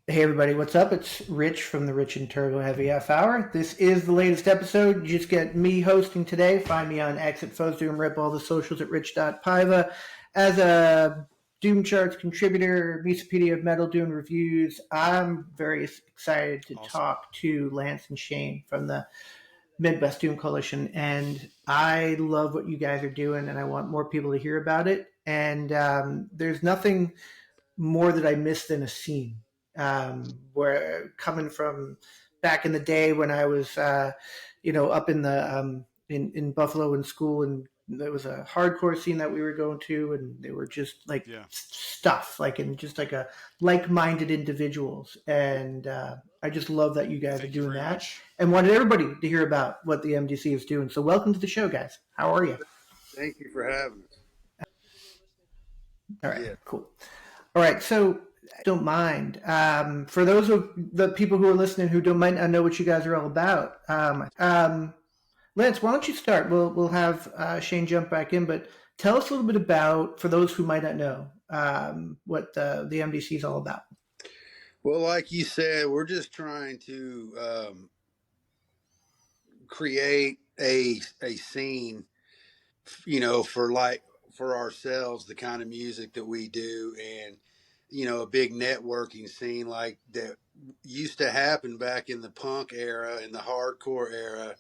Hey everybody, what's up? It's Rich from the Rich and Turbo Heavy F Hour. This is the latest episode. You just get me hosting today. Find me on X at Doom Rip, all the socials at rich.piva. As a Doom Charts contributor, Musopedia of Metal doing reviews, I'm very excited to Awesome. talk to Lance and Shane from the Midwest Doom Coalition. And I love what you guys are doing, and I want more people to hear about it. And there's nothing more that I miss than a scene. Where coming from back in the day when I was, up in the in Buffalo in school, and there was a hardcore scene that we were going to, and they were just like Yeah. stuff, like and just like a like-minded individuals, and I just love that you guys are Thank you doing very that, much. and wanted everybody to hear about what the MDC is doing. So welcome to the show, guys. How are you? Thank you for having us. All right, Yeah. cool. All right, so don't mind. For those of the people who are listening who don't might not know what you guys are all about, Lance, why don't you start? We'll have Shane jump back in, but tell us a little bit about, for those who might not know, what the MDC is all about. Well, like you said, we're just trying to create a scene, for ourselves, the kind of music that we do, and a big networking scene like that used to happen back in the punk era and the hardcore era.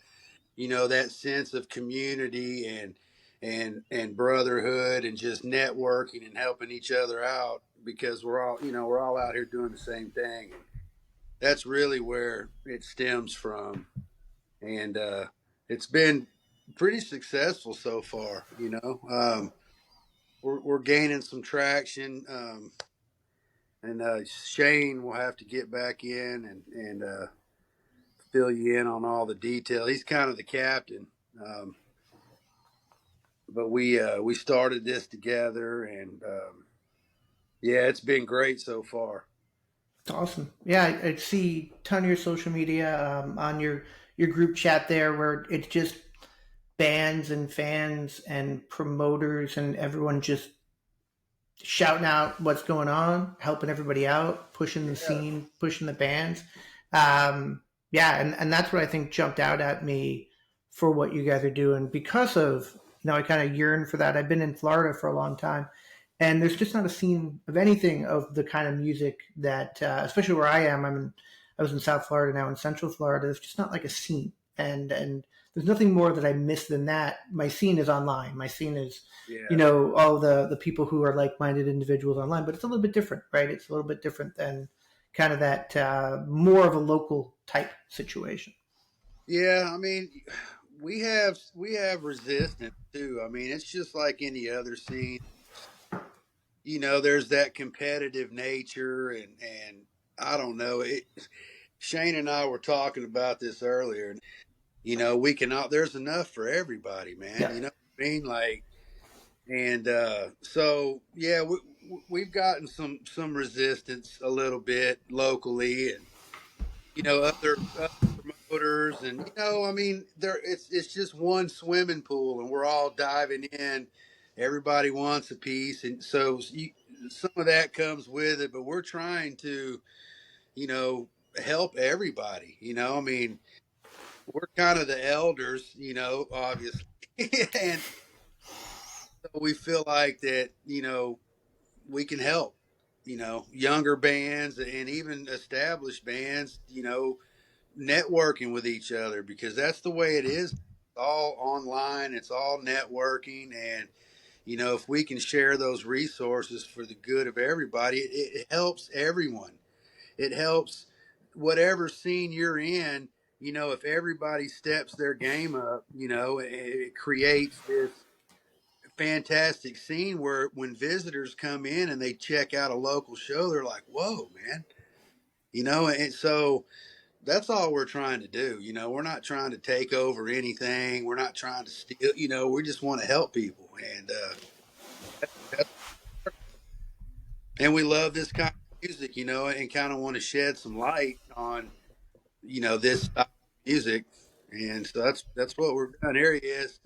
That sense of community and brotherhood and just networking and helping each other out because we're all out here doing the same thing. That's really where it stems from, and it's been pretty successful so far. We're gaining some traction, and Shane will have to get back in and fill you in on all the detail. He's kind of the captain. But we started this together, and yeah, it's been great so far. It's awesome. Yeah, I see a ton of your social media on your group chat there, where it's just bands and fans and promoters and everyone just shouting out what's going on, helping everybody out, pushing the Yeah, scene, pushing the bands. Yeah, and that's what I think jumped out at me for what you guys are doing because of, I kind of yearn for that. I've been in Florida for a long time, and there's just not a scene of anything of the kind of music that, especially where I am. I was in South Florida, now in Central Florida. There's just not like a scene, and there's nothing more that I miss than that. My scene is online. My scene is, yeah, all the people who are like-minded individuals online, but it's a little bit different, right? It's a little bit different than kind of that more of a local type situation. yeah. I mean, we have resistance too. I mean, it's just like any other scene. There's that competitive nature, and I don't know. Shane and I were talking about this earlier, and we cannot. There's enough for everybody, man. Yeah. You know what I mean? Like, and so yeah, we've gotten some resistance a little bit locally, and other promoters, and I mean, it's just one swimming pool, and we're all diving in. Everybody wants a piece, and so some of that comes with it. But we're trying to you know help everybody. I mean, we're kind of the elders, obviously, and so we feel like that. We can help. Younger bands and even established bands. Networking with each other because that's the way it is. It's all online, it's all networking. And, if we can share those resources for the good of everybody, it helps everyone. It helps whatever scene you're in. If everybody steps their game up, it creates this fantastic scene where when visitors come in and they check out a local show, they're like, whoa, man. And so that's all we're trying to do. We're not trying to take over anything. We're not trying to steal. We just want to help people, and that's, and we love this kind of music. And kind of want to shed some light on this style of music, and so that's what we're doing. Here he is.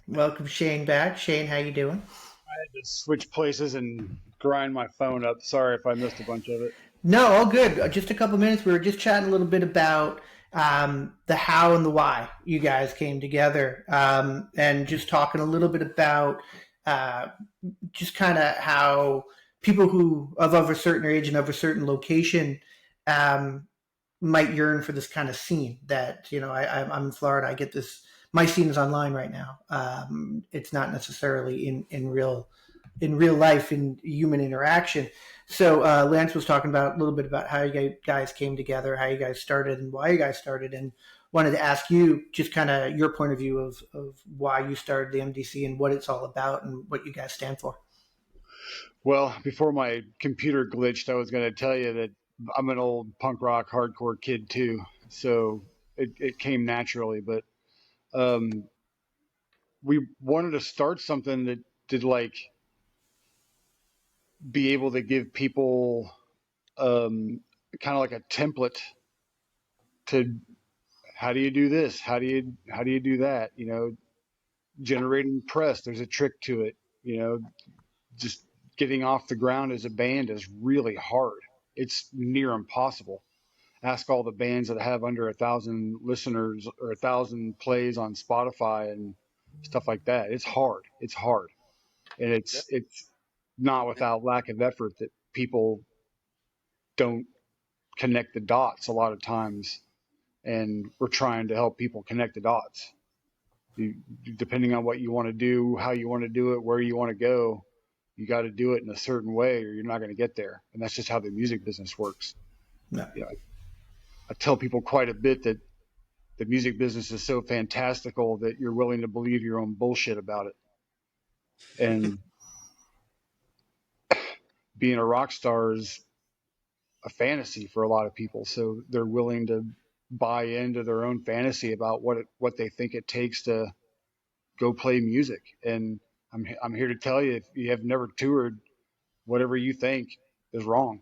Welcome Shane back. Shane, how you doing? I had to switch places and grind my phone up. Sorry if I missed a bunch of it. No, all good. Just a couple minutes. We were just chatting a little bit about the how and the why you guys came together, and just talking a little bit about uh, just kind of how people who of a certain age and of a certain location um, might yearn for this kind of scene. That I'm in Florida. I get this. My scene is online right now. It's not necessarily in real life in human interaction. So Lance was talking about a little bit about how you guys came together, how you guys started, and why you guys started, and wanted to ask you just kind of your point of view of why you started the MDC and what it's all about and what you guys stand for. Well, before my computer glitched, I was going to tell you that I'm an old punk rock hardcore kid too. So it came naturally. But um, we wanted to start something that did like be able to give people kind of like a template to how do you do this? How do you do that? Generating press, there's a trick to it. Just getting off the ground as a band is really hard. It's near impossible. Ask all the bands that have under 1,000 listeners or 1,000 plays on Spotify and stuff like that. It's hard. It's hard, and Yeah. it's not without lack of effort that people don't connect the dots a lot of times. And we're trying to help people connect the dots. You, Depending on what you want to do, how you want to do it, where you want to go, you got to do it in a certain way, or you're not going to get there. And that's just how the music business works. No. You know, I tell people quite a bit that the music business is so fantastical that you're willing to believe your own bullshit about it. And being a rock star is a fantasy for a lot of people, so they're willing to buy into their own fantasy about what they think it takes to go play music. And I'm here to tell you, if you have never toured, whatever you think is wrong.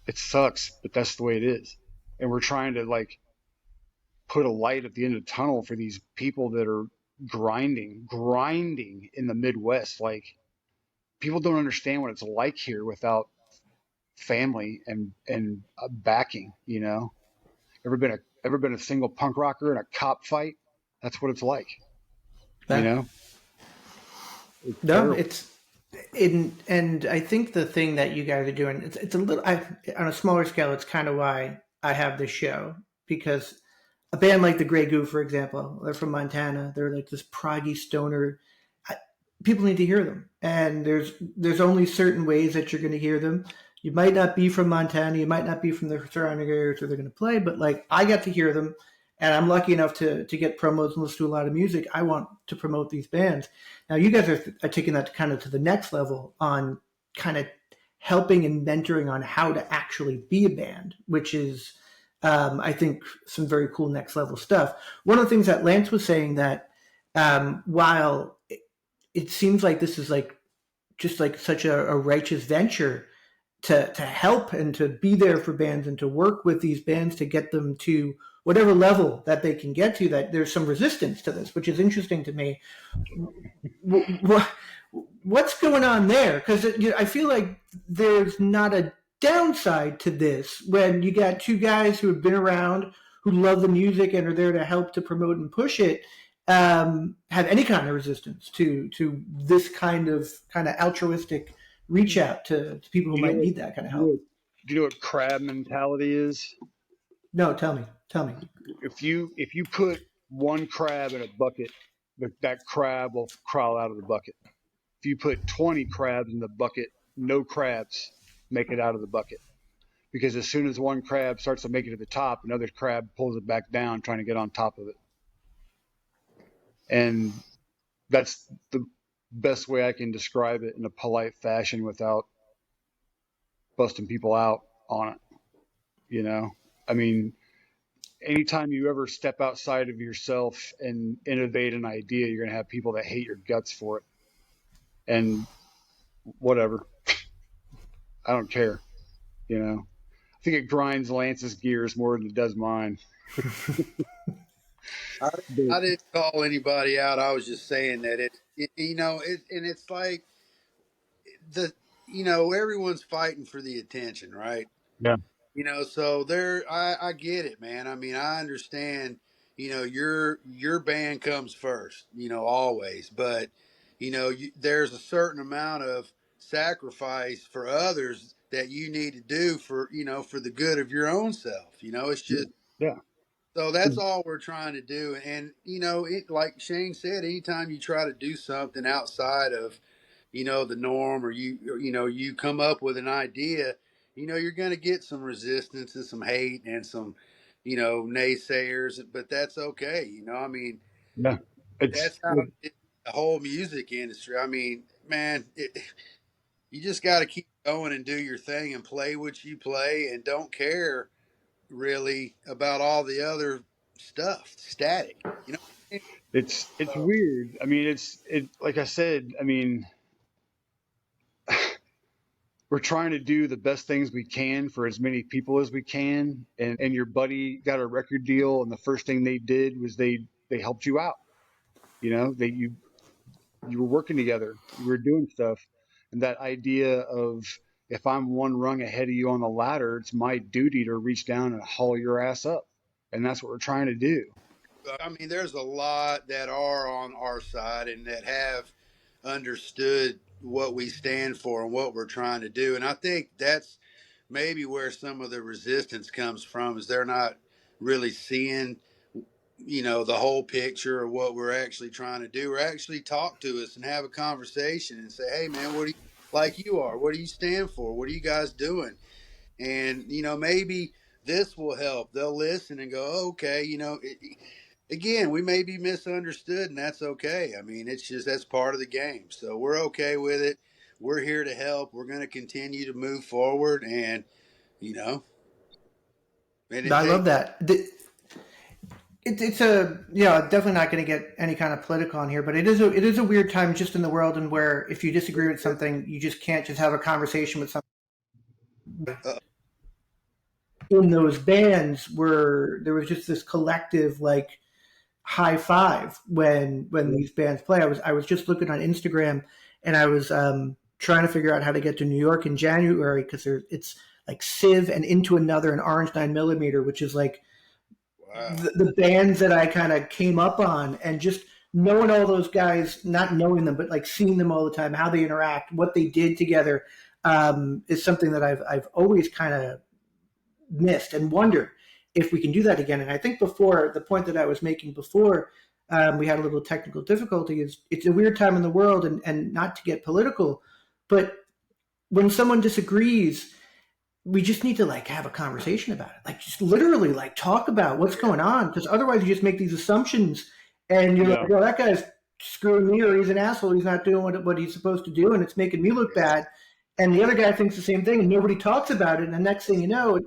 It sucks, but that's the way it is. And we're trying to like put a light at the end of the tunnel for these people that are grinding in the Midwest. Like people don't understand what it's like here without family and backing. Ever been a single punk rocker in a cop fight? That's what it's like. You No. know, it's No, terrible. it's and I think the thing that you guys are doing, it's a little on a smaller scale. It's kind of why I have this show, because a band like the Grey Goo, for example, they're from Montana. They're like this proggy stoner. I, People need to hear them, and there's only certain ways that you're going to hear them. You might not be from Montana, you might not be from the surrounding areas where they're going to play, but like I got to hear them, and I'm lucky enough to get promos and listen to a lot of music. I want to promote these bands. Now you guys are taking that kind of to the next level on kind of helping and mentoring on how to actually be a band, which is I think some very cool next level stuff. One of the things that Lance was saying that while it seems like this is like just like such a righteous venture to help and to be there for bands and to work with these bands to get them to whatever level that they can get to, that there's some resistance to this, which is interesting to me. What's going on there? Because I feel like there's not a downside to this when you got two guys who have been around, who love the music and are there to help to promote and push it. Have any kind of resistance to this kind of altruistic reach out to people who Do you know might what? need that kind of Do you know help. what, do you know what crab mentality is? No, tell me. If you put one crab in a bucket, that crab will crawl out of the bucket. If you put 20 crabs in the bucket, no crabs make it out of the bucket. Because as soon as one crab starts to make it to the top, another crab pulls it back down, trying to get on top of it. And that's the best way I can describe it in a polite fashion without busting people out on it. You know, I mean, anytime you ever step outside of yourself and innovate an idea, you're going to have people that hate your guts for it. And whatever, I don't care. I think it grinds Lance's gears more than it does mine. I, But I didn't call anybody out. I was just saying that and it's like the everyone's fighting for the attention, right? Yeah. So I get it, man. I mean, I understand, your band comes first, always, but there's a certain amount of sacrifice for others that you need to do for the good of your own self. It's Yeah. just, Yeah. so that's all we're trying to do. And, like Shane said, anytime you try to do something outside of, the norm, or you come up with an idea, you're going to get some resistance and some hate and some, naysayers, but that's okay. I mean, Yeah. It's that's how the whole music industry. I mean, man, you just got to keep going and do your thing and play what you play and don't care really about all the other stuff, static. You know what I mean? it's So, weird. I mean, it like I said. I mean, we're trying to do the best things we can for as many people as we can. And your buddy got a record deal, and the first thing they did was they helped you out. They you were working together, you were doing stuff, and that idea of, if I'm one rung ahead of you on the ladder, it's my duty to reach down and haul your ass up, and that's what we're trying to do. I mean, there's a lot that are on our side and that have understood what we stand for and what we're trying to do. And I think that's maybe where some of the resistance comes from, is they're not really seeing, the whole picture of what we're actually trying to do, or actually talk to us and have a conversation and say, hey, man, what do you, like you are, what do you stand for? What are you guys doing? And, maybe this will help. They'll listen and go, oh, okay, again, we may be misunderstood, and that's okay. I mean, it's just, that's part of the game. So we're okay with it. We're here to help. We're going to continue to move forward, and you know, and it I love takes. that. It's a definitely not going to get any kind of political on here, but it is a weird time just in the world, and where if you disagree with something, you just can't just have a conversation with something. Uh, In those bands, where there was just this collective like high five when Yeah. these bands play. I was just looking on Instagram, and I was trying to figure out how to get to New York in January, because it's like Civ and Into Another and Orange 9mm, which is like wow. the bands that I kind of came up on, and just knowing all those guys, not knowing them, but like seeing them all the time, how they interact, what they did together, is something that I've always kind of missed and wondered if we can do that again. And I think before, the point that I was making before, we had a little technical difficulty, is it's a weird time in the world, and not to get political, but when someone disagrees, we just need to like have a conversation about it, like just literally like talk about what's Yeah, going on, because otherwise you just make these assumptions, and you're Yeah. like, oh, that guy's screwing me, or he's an asshole, he's not doing what he's supposed to do, and it's making me look yeah, bad. And the other guy thinks the same thing, and nobody talks about it, and the next thing you know,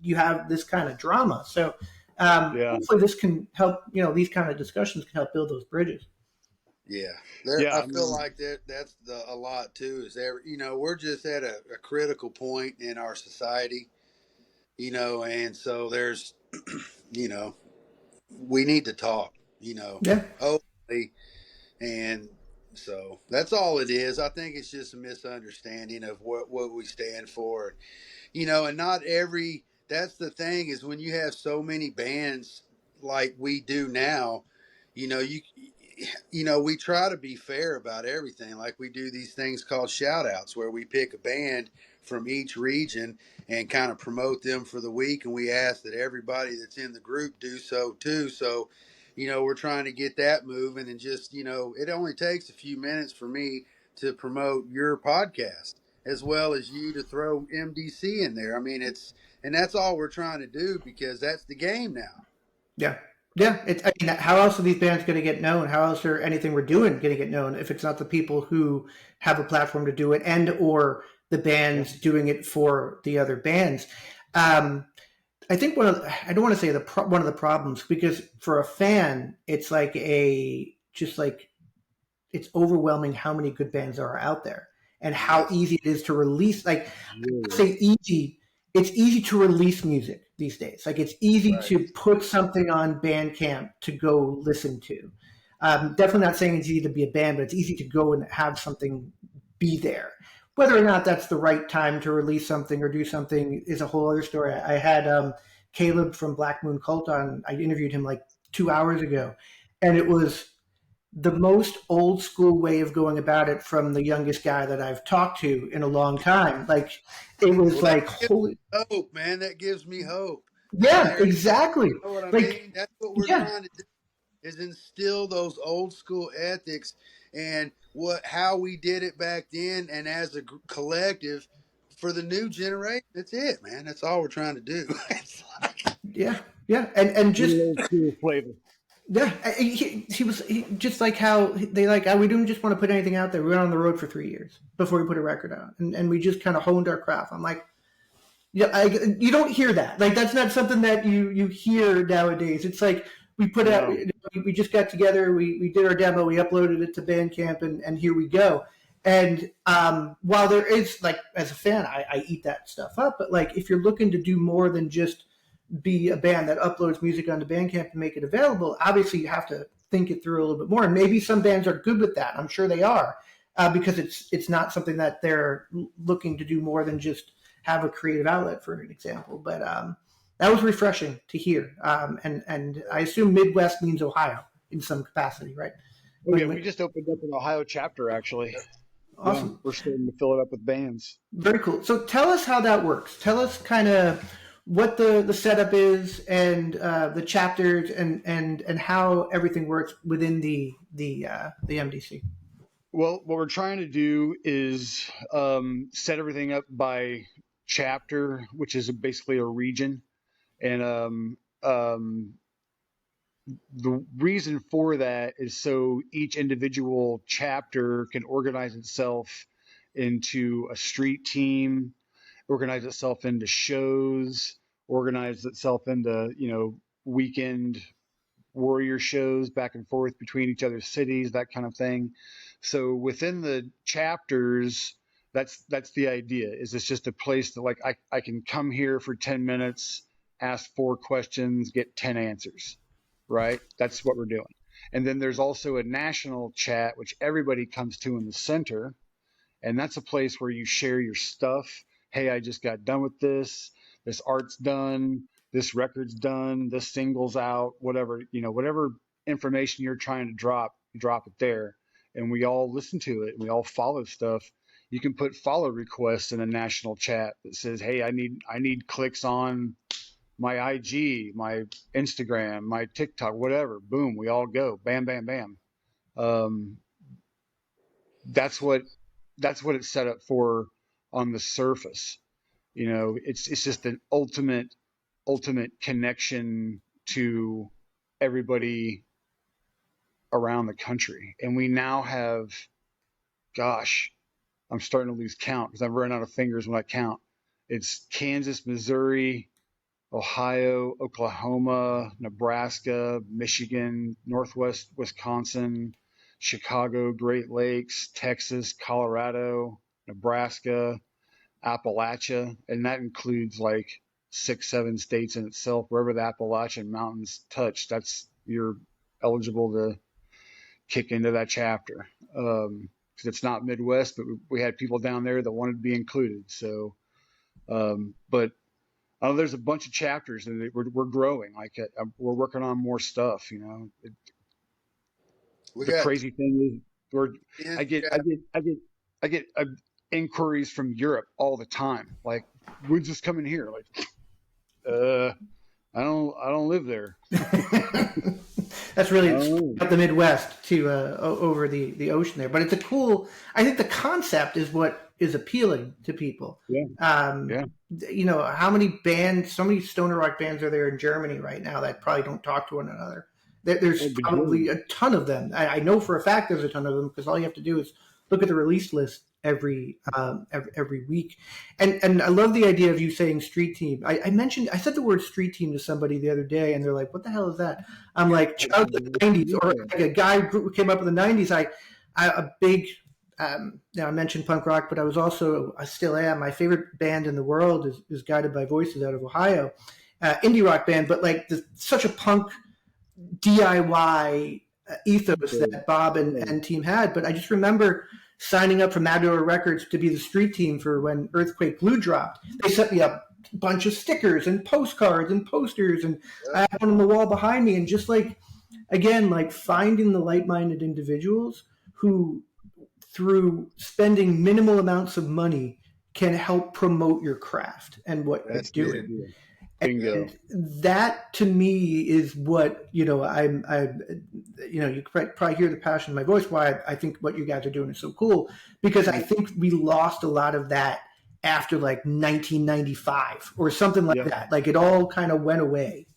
you have this kind of drama. So Yeah. hopefully this can help, these kind of discussions can help build those bridges. yeah. There, Yeah. I I feel mean, like that's a lot too. Is there? We're just at a critical point in our society. And so there's, you know, we need to talk. Yeah. Openly. And so that's all it is. I think it's just a misunderstanding of what we stand for. And not every, that's the thing, is when you have so many bands like we do now, you know, we try to be fair about everything. Like we do these things called shout outs, where we pick a band from each region and kind of promote them for the week. And we ask that everybody that's in the group do so too. So, we're trying to get that moving, and just, it only takes a few minutes for me to promote your podcast, as well as you to throw MDC in there. I mean, and that's all we're trying to do, because that's the game now. Yeah. Yeah. I mean, how else are these bands going to get known? How else are anything we're doing going to get known if it's not the people who have a platform to do it, and or the yeah. bands doing it for the other bands? I think I don't want to say one of the problems, because for a fan, it's like just like it's overwhelming how many good bands are out there, and how Yes. easy it is to release. Like, I Really. say easy, it's easy to release music these days. Like, it's easy Right. to put something on Bandcamp to go listen to. Definitely not saying it's easy to be a band, but it's easy to go and have something be there. whether or not that's the right time to release something or do something is a whole other story. I had Caleb from Black Moon Cult on. I interviewed him like 2 hours ago, and it was the most old school way of going about it from the youngest guy that I've talked to in a long time. Like it was Well, that like gives holy, me hope, man. That gives me hope. And yeah, exactly. you know what I Like mean? That's what we're yeah, trying to do, is instill those old school ethics and how we did it back then, and as a collective for the new generation. That's it, man. That's all we're trying to do. It's like, yeah, yeah, and Little just old school flavor. yeah, he was just like how they like. We didn't just want to put anything out there. We went on the road for 3 years before we put a record out, and we just kind of honed our craft. I'm like, yeah, you don't hear that. Like that's not something that you hear nowadays. It's like we put out. No. We just got together. We did our demo. We uploaded it to Bandcamp, and here we go. And while there is like, as a fan, I eat that stuff up. But like, if you're looking to do more than just be a band that uploads music onto Bandcamp and make it available, obviously you have to think it through a little bit more. And maybe some bands are good with that. I'm sure they are, because it's not something that they're looking to do more than just have a creative outlet, for an example. But that was refreshing to hear. And I assume Midwest means Ohio in some capacity, right? Oh yeah, we just opened up an Ohio chapter actually. Yeah, Awesome. we're starting to fill it up with bands. Very cool. So tell us how that works. Tell us kind of what the setup is, and the chapters, and how everything works within the MDC. Well, what we're trying to do is set everything up by chapter, which is basically a region, and the reason for that is so each individual chapter can organize itself into a street team, organize itself into shows, organize itself into, weekend warrior shows back and forth between each other's cities, that kind of thing. So within the chapters, that's the idea. Is it's just a place that like I can come here for 10 minutes, ask 4 questions, get 10 answers, right? That's what we're doing. And then there's also a national chat, which everybody comes to in the center. And that's a place where you share your stuff. Hey, I just got done with this. This art's done. This record's done. This single's out. Whatever, whatever information you're trying to drop, you drop it there. And we all listen to it and we all follow stuff. You can put follow requests in a national chat that says, hey, I need clicks on my IG, my Instagram, my TikTok, whatever. Boom, we all go. Bam, bam, bam. Um, that's what it's set up for on the surface. It's just an ultimate connection to everybody around the country. And we now have, gosh, I'm starting to lose count because I've run out of fingers when I count. It's Kansas, Missouri, Ohio, Oklahoma, Nebraska, Michigan, Northwest Wisconsin, Chicago, Great Lakes, Texas, Colorado, Nebraska, Appalachia, and that includes like 6, 7 states in itself. Wherever the Appalachian Mountains touch, you're eligible to kick into that chapter. Because it's not Midwest, but we had people down there that wanted to be included. So, but there's a bunch of chapters, and we're growing. Like we're working on more stuff. we The got crazy thing is, I get yeah, inquiries from Europe all the time. Like, when's this coming here? Like, I don't live there. That's really up the Midwest to over the ocean there. But it's a cool. I think the concept is what is appealing to people. Yeah. Yeah. How many bands, so many stoner rock bands are there in Germany right now that probably don't talk to one another? There's probably a ton of them. I know for a fact there's a ton of them, because all you have to do is look at the release list every week. And I love the idea of you saying street team. I said the word street team to somebody the other day, and they're like, "What the hell is that?" I'm like, "Child of the '90s," or like a guy who came up in the '90s. I a big. I mentioned punk rock, but I still am. My favorite band in the world is Guided by Voices out of Ohio, indie rock band, but like such a punk DIY ethos that Bob and team had. But I just remember signing up for Matador Records to be the street team for when Earthquake Blue dropped. They sent me a bunch of stickers and postcards and posters, and I have one on the wall behind me. And just like, again, like finding the like-minded individuals who, through spending minimal amounts of money, can help promote your craft and what you're That's doing. it. Bingo. And that to me is what, you could probably hear the passion in my voice why I think what you guys are doing is so cool, because I think we lost a lot of that after like 1995 or something like that. Like it all kind of went away.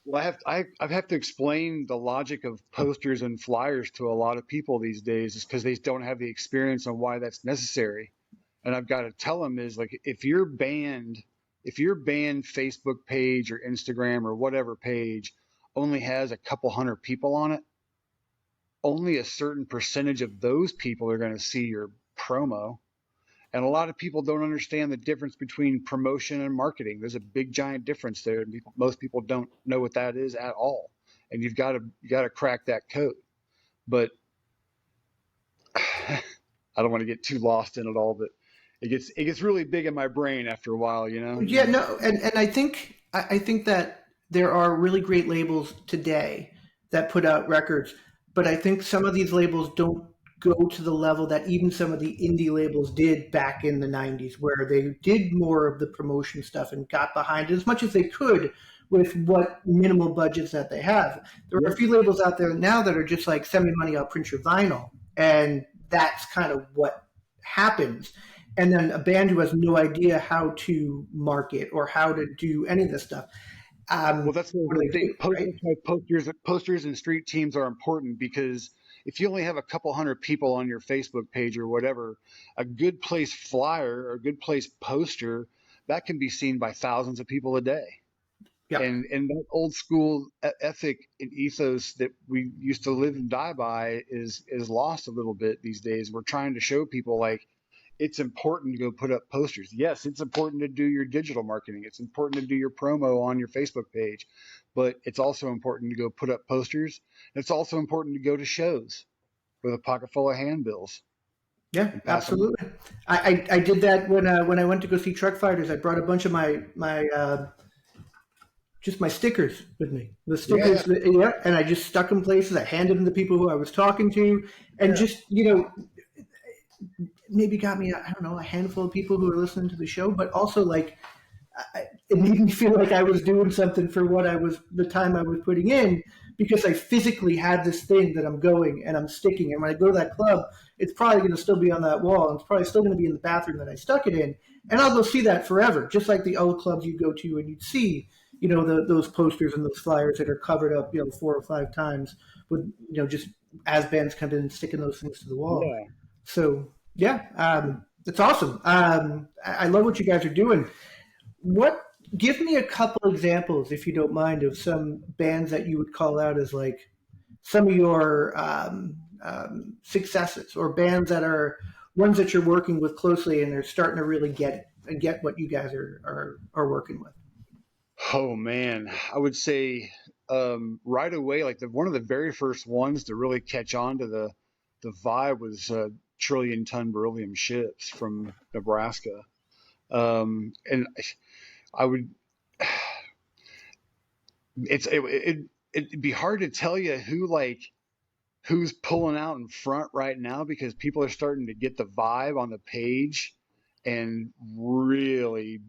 Well, I have to explain the logic of posters and flyers to a lot of people these days, is because they don't have the experience on why that's necessary. And I've got to tell them is like, if your band Facebook page or Instagram or whatever page only has a couple hundred people on it, only a certain percentage of those people are going to see your promo. And a lot of people don't understand the difference between promotion and marketing. There's a big giant difference there. Most people don't know what that is at all. And you got to crack that code. But I don't want to get too lost in it all, but it gets really big in my brain after a while, you know? Yeah, no, and I think that there are really great labels today that put out records, but I think some of these labels don't go to the level that even some of the indie labels did back in the 90s, where they did more of the promotion stuff and got behind it as much as they could with what minimal budgets that they have. There are a few labels out there now that are just like, send me money, I'll print your vinyl. And that's kind of what happens. And then a band who has no idea how to market or how to do any of this stuff. Well, that's What what do I they think. do, right? Posters and street teams are important, because if you only have a couple hundred people on your Facebook page or whatever, a good place flyer or a good place poster that can be seen by thousands of people a day. Yeah. And that old school ethic and ethos that we used to live and die by is lost a little bit these days. We're trying to show people like, it's important to go put up posters. Yes, it's important to do your digital marketing. It's important to do your promo on your Facebook page, but it's also important to go put up posters. It's also important to go to shows with a pocket full of handbills Yeah, and pass them absolutely. I did that when I went to go see Truck Fighters. I brought a bunch of my just my stickers with me. The Yeah. stickers, yeah, and I just stuck them places. I handed them to people who I was talking to, and just maybe got me I don't know, a handful of people who are listening to the show, but also like it made me feel like I was doing something for the time I was putting in, because I physically had this thing that I'm going and I'm sticking. And when I go to that club, it's probably going to still be on that wall, and it's probably still going to be in the bathroom that I stuck it in. And I'll go see that forever, just like the old clubs you go to and you'd see, those posters and those flyers that are covered up, 4 or 5 times with, just as bands come in and sticking those things to the wall. Yeah. So yeah, it's awesome. I love what you guys are doing. Give me a couple examples, if you don't mind, of some bands that you would call out as like some of your successes, or bands that are ones that you're working with closely and they're starting to really get it and get what you guys are working with. Oh man, I would say right away, like one of the very first ones to really catch on to the vibe was trillion-ton beryllium ships from Nebraska. And I would, it'd be hard to tell you who's pulling out in front right now, because people are starting to get the vibe on the page and really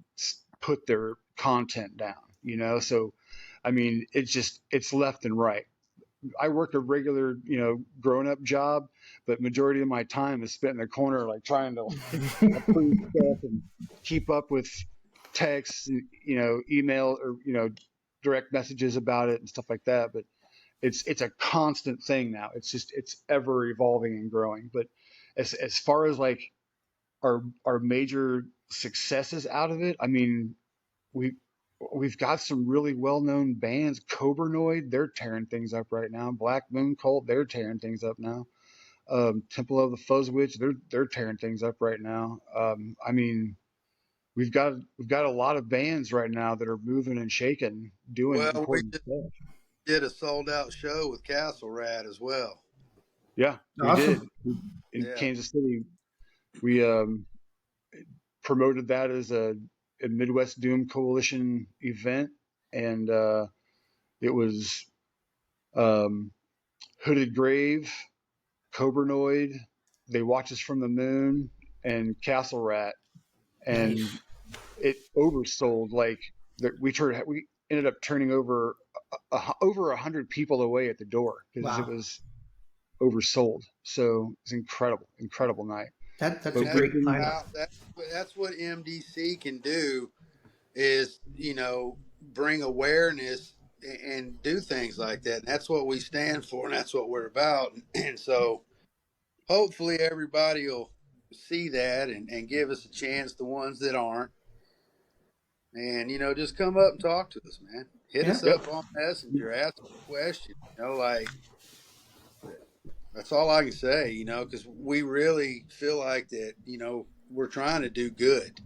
put their content down, So, I mean, it's left and right. I work a regular, grown up job, but majority of my time is spent in the corner, like trying to approve stuff and keep up with texts, email, or, direct messages about it and stuff like that. But it's a constant thing now. It's ever evolving and growing. But as far as like our major successes out of it, I mean, we we've got some really well-known bands. Cobranoid, they're tearing things up right now. Black Moon Cult, they're tearing things up now. Temple of the Fuzzwitch, they're tearing things up right now. I mean, we've got a lot of bands right now that are moving and shaking, doing Well, we important just stuff. did a sold out show with Castle Rat as well. Yeah, we did Awesome. in Yeah. Kansas City. We promoted that as a Midwest Doom Coalition event, and it was um, Hooded Grave, Cobranoid, They Watch Us from the Moon, and Castle Rat, and Nice. it oversold. Like we ended up turning over 100 people away at the door because it Wow. was oversold. So it's incredible night. That's But a That's we've great been lineup. how that's what MDC can do is, bring awareness and do things like that. And that's what we stand for, and that's what we're about. And so hopefully everybody will see that and give us a chance, the ones that aren't. And, just come up and talk to us, man. Hit Yeah. us yep. up on Messenger, ask a question. Like, that's all I can say, because we really feel like that, we're trying to do good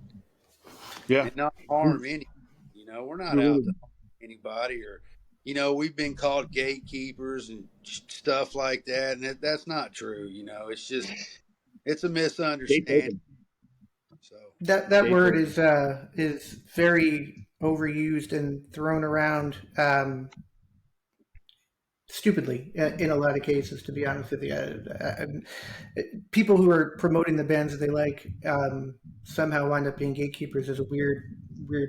Yeah, and not we, harm anyone. We're not we're out really to harm anybody, or, we've been called gatekeepers and stuff like that. And that's not true. It's just, it's a gates misunderstanding. open. So, That Gates word open. is very overused and thrown around stupidly in a lot of cases. To be honest with you, people who are promoting the bands that they like somehow wind up being gatekeepers is a weird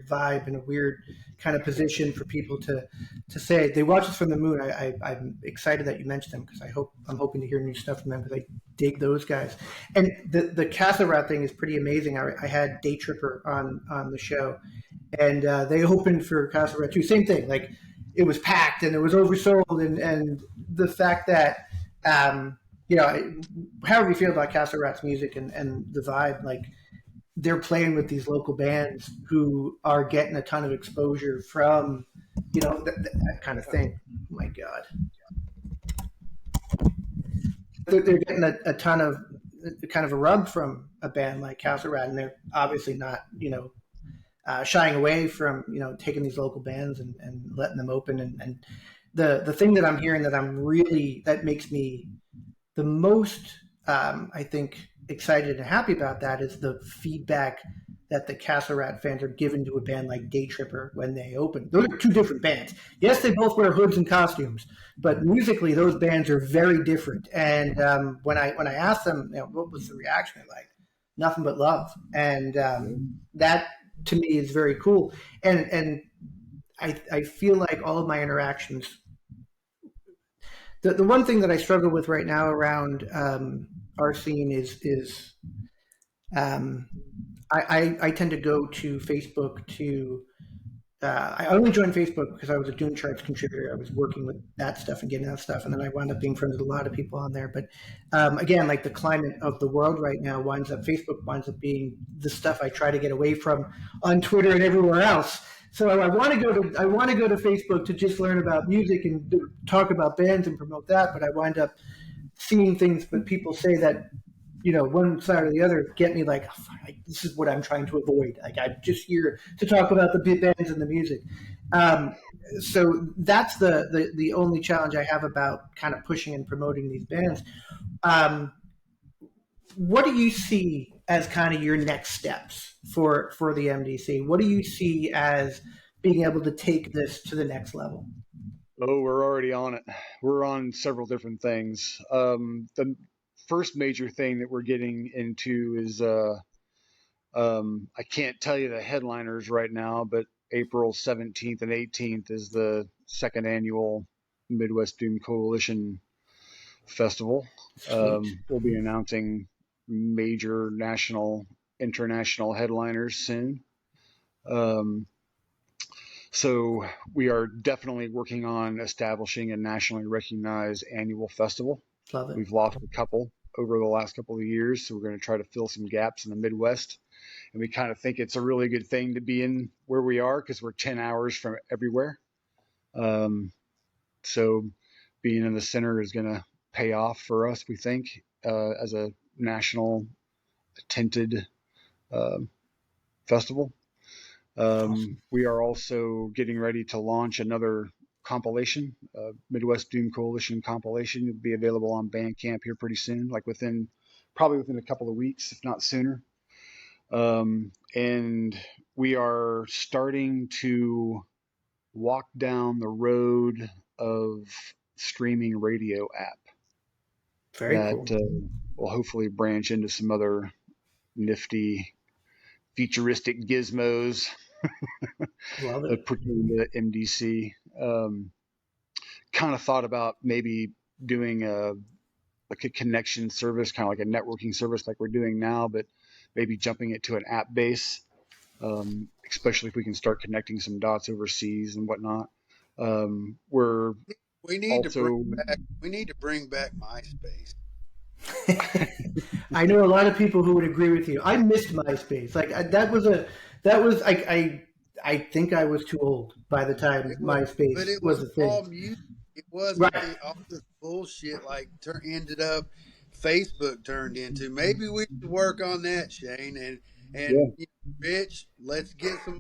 vibe and a weird kind of position for people to say. They watch us from the moon. I'm excited that you mentioned them because I'm hoping to hear new stuff from them because I dig those guys. And the Casa Rat thing is pretty amazing. I had Day Tripper on the show, and they opened for Casa Rat too. Same thing, like it was packed and it was oversold, and the fact that you know, however you feel about Casa Rat's music and the vibe, like they're playing with these local bands who are getting a ton of exposure from, that kind of thing. Oh my God, they're getting a ton of kind of a rub from a band like Casa Rat, and they're obviously not, shying away from taking these local bands and letting them open and the thing that I'm hearing that makes me the most I think excited and happy about that is the feedback that the Castle Rat fans are giving to a band like Day Tripper when they open. Those are two different bands. Yes, they both wear hoods and costumes, but musically those bands are very different. And when I asked them, what was the reaction, they're like nothing but love, and that to me is very cool. And I feel like all of my interactions, the one thing that I struggle with right now around our scene is um, I tend to go to Facebook to I only joined Facebook because I was a Doom Charts contributor. I was working with that stuff and getting that stuff, and then I wound up being friends with a lot of people on there. But again, like the climate of the world right now Facebook winds up being the stuff I try to get away from on Twitter and everywhere else. So I want to go to Facebook to just learn about music and talk about bands and promote that. But I wind up seeing things, but people say that one side or the other get me like, oh, this is what I'm trying to avoid. Like I'm just here to talk about the bands and the music. Um, so that's the only challenge I have about kind of pushing and promoting these bands. Um, what do you see as kind of your next steps for the MDC? What do you see as being able to take this to the next level? Oh, we're already on it. We're on several different things. The first major thing that we're getting into is I can't tell you the headliners right now, but April 17th and 18th is the second annual Midwest Doom Coalition Festival. Sweet. We'll be announcing major national, international headliners soon. Um, so we are definitely working on establishing a nationally recognized annual festival. Love it. We've lost a couple over the last couple of years, so we're going to try to fill some gaps in the Midwest. And we kind of think it's a really good thing to be in where we are because we're 10 hours from everywhere. So being in the center is going to pay off for us, we think, as a national tinted uh, festival. Awesome. We are also getting ready to launch another compilation, Midwest Doom Coalition compilation. It'll be available on Bandcamp here pretty soon, like within probably within a couple of weeks, if not sooner. And we are starting to walk down the road of streaming radio app Very that cool. will hopefully branch into some other nifty futuristic gizmos Love it. pertaining to MDC. Kind of thought about maybe doing like a connection service, kind of like a networking service like we're doing now, but maybe jumping it to an app base, especially if we can start connecting some dots overseas and whatnot. We're We need to bring also, back. We need to bring back MySpace. I know a lot of people who would agree with you. I missed MySpace. That was I think I was too old by the time It was, MySpace but it was was a thing. all music. It wasn't Right. the all this bullshit like ended up Facebook turned into. Maybe we should work on that, Shane, and yeah, you know, Rich. Let's get a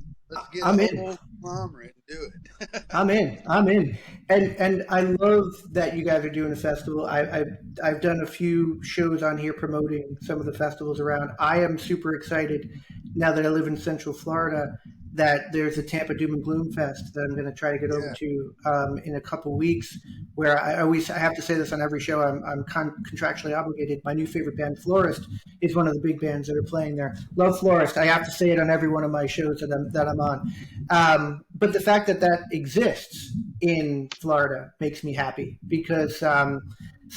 I'm in. whole conglomerate and do it. I'm in. I'm in. And I love that you guys are doing a festival. I've done a few shows on here promoting some of the festivals around. I am super excited now that I live in Central Florida that there's a Tampa Doom and Gloom Fest that I'm going to try to get over Yeah, to in a couple weeks. Where I have to say this on every show. I'm contractually obligated. My new favorite band, Florist, is one of the big bands that are playing there. Love Florist. I have to say it on every one of my shows that I'm on. But the fact that that exists in Florida makes me happy because South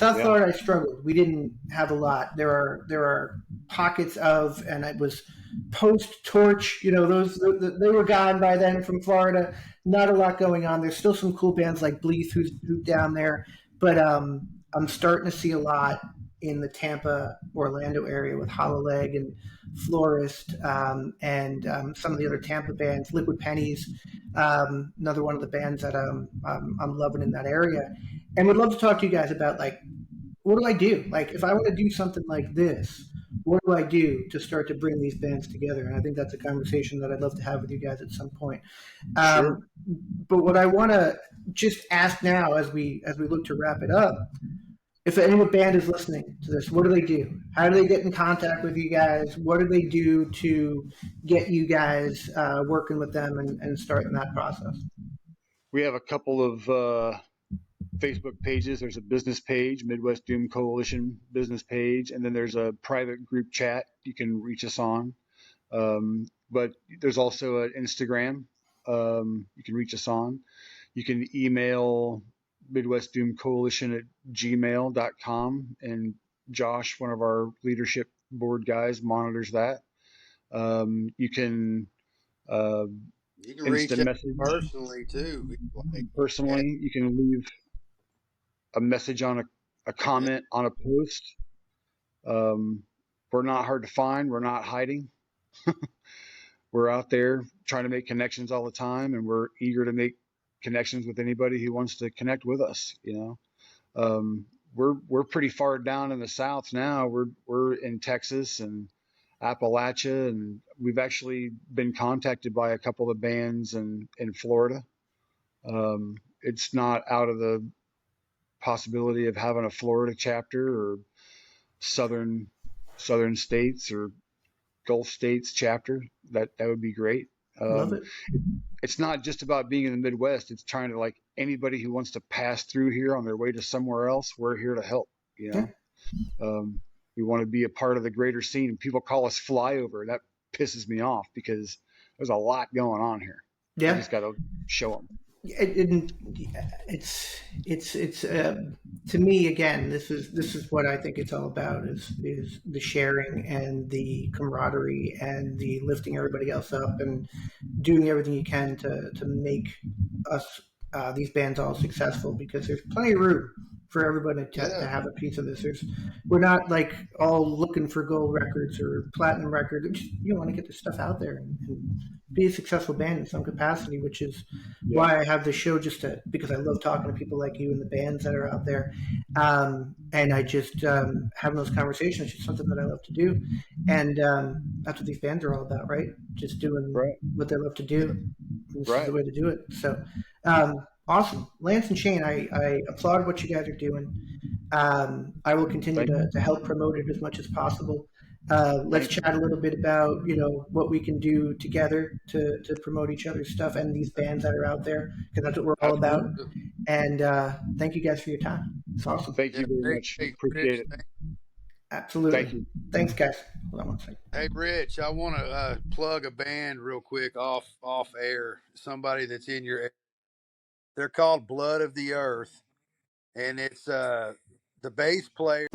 yeah, Florida I struggled. We didn't have a lot. There are pockets of, and it was post Torch. You know, they were gone by then from Florida. Not a lot going on. There's still some cool bands like Bleeth who's down there, but I'm starting to see a lot in the Tampa, Orlando area with Hollow Leg and Florist, and some of the other Tampa bands, Liquid Pennies, another one of the bands that I'm loving in that area, and would love to talk to you guys about like what do I do? Like if I want to do something like this, what do I do to start to bring these bands together? And I think that's a conversation that I'd love to have with you guys at some point. sure. Um, but what I want to just ask now, as we look to wrap it up, if any band is listening to this, what do they do? How do they get in contact with you guys? What do they do to get you guys working with them and starting that process? We have a couple of Facebook pages. There's a business page, Midwest Doom Coalition business page, and then there's a private group chat you can reach us on. But there's also an Instagram you can reach us on. You can email Midwest Doom Coalition at gmail.com, and Josh, one of our leadership board guys, monitors that. You can uh, you can reach instant out message personally too. Like, yeah, personally. You can leave a message on a yeah, comment on a post. Um, we're not hard to find. We're not hiding. We're out there trying to make connections all the time, and we're eager to make connections with anybody who wants to connect with us. We're pretty far down in the South now. We're in Texas and Appalachia, and we've actually been contacted by a couple of bands in Florida. It's not out of the possibility of having a Florida chapter or southern southern states or Gulf states chapter. That would be great. Love Um, it. it's not just about being in the Midwest. It's trying to like anybody who wants to pass through here on their way to somewhere else. We're here to help. You Yeah. know, we want to be a part of the greater scene. People call us flyover. That pisses me off because there's a lot going on here. We Yeah. just got to show them. it, it's to me again. This is what I think it's all about is the sharing and the camaraderie and the lifting everybody else up and doing everything you can to make us these bands all successful because there's plenty of room for everybody to yeah. have a piece of this. We're not like all looking for gold records or platinum records. You want to get this stuff out there and be a successful band in some capacity, which is Yeah, why I have this show because I love talking to people like you and the bands that are out there. And I just having those conversations is just something that I love to do. And that's what these bands are all about, right? Just doing right, what they love to do. And this is the right. way to do it. So awesome. Lance and Shane, I applaud what you guys are doing. I will continue Thank you. to help promote it as much as possible. Let's Thank you. chat a little bit about what we can do together to promote each other's stuff and these bands that are out there, because that's what we're all about. Absolutely. And thank you guys for your time. It's awesome. Thank Yeah. you very Hey, much. hey, Appreciate Rich. it. Absolutely. Thank you. Thanks, guys. Hold on one second. Hey, Rich. I want to plug a band real quick off air. Somebody that's in your. They're called Blood of the Earth, and it's the bass player.